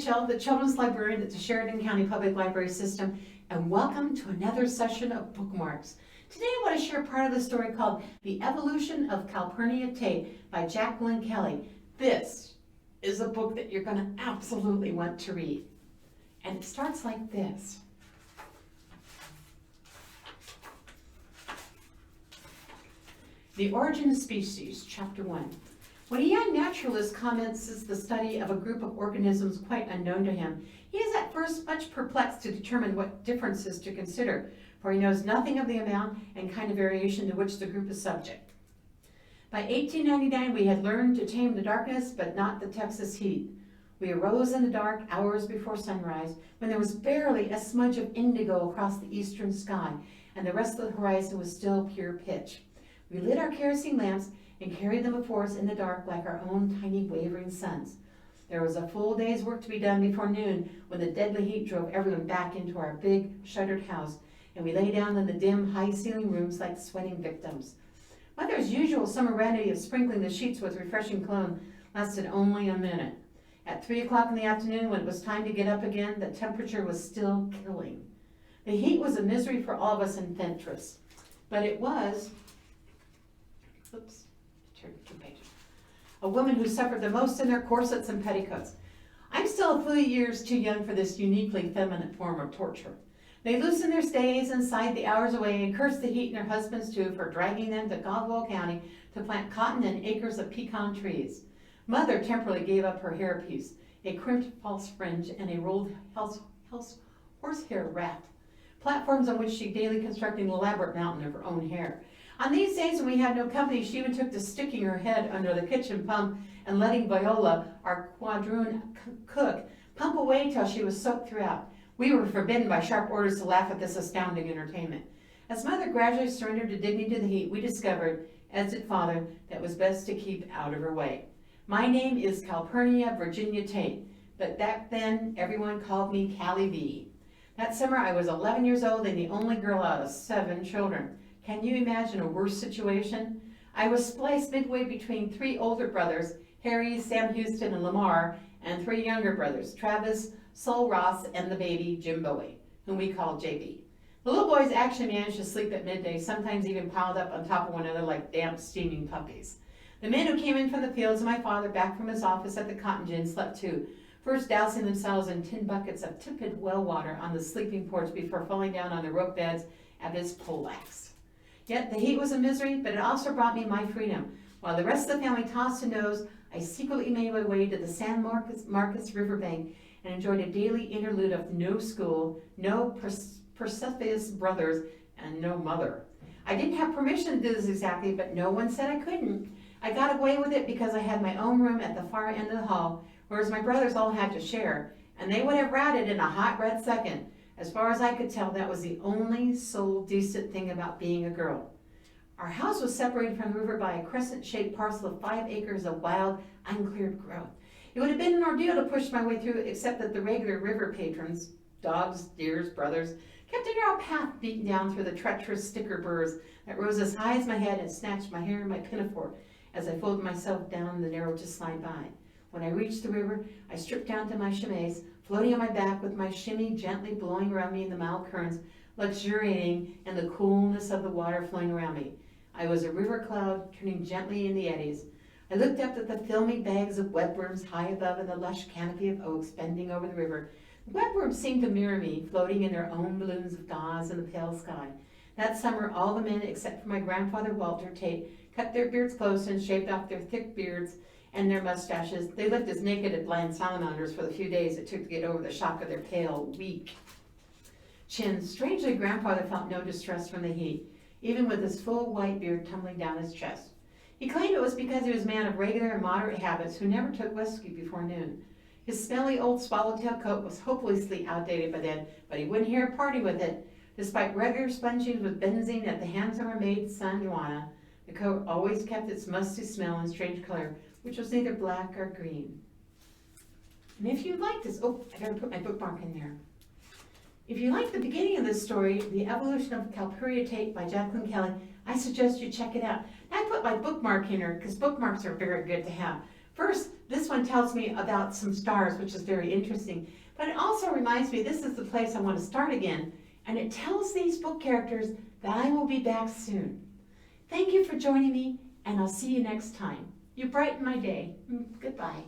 Michelle, the Children's Librarian at the Sheridan County Public Library System, and welcome to another session of Bookmarks. Today I want to share part of the story called The Evolution of Calpurnia Tate by Jacqueline Kelly. This is a book that you're going to absolutely want to read. And it starts like this. The Origin of Species, Chapter 1. When a young naturalist commences the study of a group of organisms quite unknown to him, he is at first much perplexed to determine what differences to consider, for he knows nothing of the amount and kind of variation to which the group is subject. By 1899, we had learned to tame the darkness, but not the Texas heat. We arose in the dark hours before sunrise, when there was barely a smudge of indigo across the eastern sky, and the rest of the horizon was still pure pitch. We lit our kerosene lamps and carried them before us in the dark like our own tiny wavering suns. There was a full day's work to be done before noon when the deadly heat drove everyone back into our big, shuttered house, and we lay down in the dim, high-ceiling rooms like sweating victims. Mother's usual summer remedy of sprinkling the sheets with refreshing cologne lasted only a minute. At 3 o'clock in the afternoon, when it was time to get up again, the temperature was still killing. The heat was a misery for all of us in Fentress, but it was, a woman who suffered the most in their corsets and petticoats. I'm still a few years too young for this uniquely feminine form of torture. They loosened their stays and sighed the hours away and cursed the heat and their husbands too for dragging them to Caldwell County to plant cotton and acres of pecan trees. Mother temporarily gave up her hairpiece, a crimped false fringe and a rolled horsehair wrap, platforms on which she daily constructed an elaborate mountain of her own hair. On these days when we had no company, she even took to sticking her head under the kitchen pump and letting Viola, our quadroon cook, pump away till she was soaked throughout. We were forbidden by sharp orders to laugh at this astounding entertainment. As Mother gradually surrendered to dignity to the heat, we discovered, as did Father, that it was best to keep out of her way. My name is Calpurnia Virginia Tate, but back then everyone called me Callie V. That summer I was 11 years old and the only girl out of 7 children. Can you imagine a worse situation? I was spliced midway between 3 older brothers, Harry, Sam Houston, and Lamar, and 3 younger brothers, Travis, Sol Ross, and the baby, Jim Bowie, whom we called JB. The little boys actually managed to sleep at midday, sometimes even piled up on top of one another like damp, steaming puppies. The men who came in from the fields and my father back from his office at the cotton gin slept too, first dousing themselves in tin buckets of tepid well water on the sleeping porch before falling down on the rope beds of his poleaxe. Yet the heat was a misery, but it also brought me my freedom. While the rest of the family tossed a nose, I secretly made my way to the San Marcos riverbank and enjoyed a daily interlude of no school, no Persephus brothers, and no mother. I didn't have permission to do this exactly, but no one said I couldn't. I got away with it because I had my own room at the far end of the hall, whereas my brothers all had to share, and they would have ratted in a hot red second. As far as I could tell, that was the only sole decent thing about being a girl. Our house was separated from the river by a crescent-shaped parcel of 5 acres of wild, uncleared growth. It would have been an ordeal to push my way through, except that the regular river patrons, dogs, deers, brothers, kept a narrow path beaten down through the treacherous sticker burrs that rose as high as my head and snatched my hair and my pinafore as I folded myself down the narrow to slide by. When I reached the river, I stripped down to my chemise, floating on my back with my shimmy gently blowing around me in the mild currents, luxuriating in the coolness of the water flowing around me. I was a river cloud turning gently in the eddies. I looked up at the filmy bags of webworms high above in the lush canopy of oaks bending over the river. The webworms seemed to mirror me, floating in their own balloons of gauze in the pale sky. That summer, all the men, except for my grandfather Walter Tate, cut their beards close and shaved off their thick beards and their mustaches. They lived as naked as blind salamanders for the few days it took to get over the shock of their pale, weak chins. Strangely, Grandfather felt no distress from the heat, even with his full white beard tumbling down his chest. He claimed it was because he was a man of regular and moderate habits who never took whiskey before noon. His smelly old swallowtail coat was hopelessly outdated by then, but he wouldn't hear a party with it. Despite regular sponging with benzene at the hands of our maid, San Juana, the coat always kept its musty smell and strange color, which was neither black or green. And if you like this, I gotta put my bookmark in there. If you like the beginning of this story, The Evolution of Calpurnia Tate by Jacqueline Kelly, I suggest you check it out. I put my bookmark in here because bookmarks are very good to have. First, This one tells me about some stars, which is very interesting. But it also reminds me this is the place I want to start again. And it tells these book characters that I will be back soon. Thank you for joining me, and I'll see you next time. You brighten my day. Goodbye.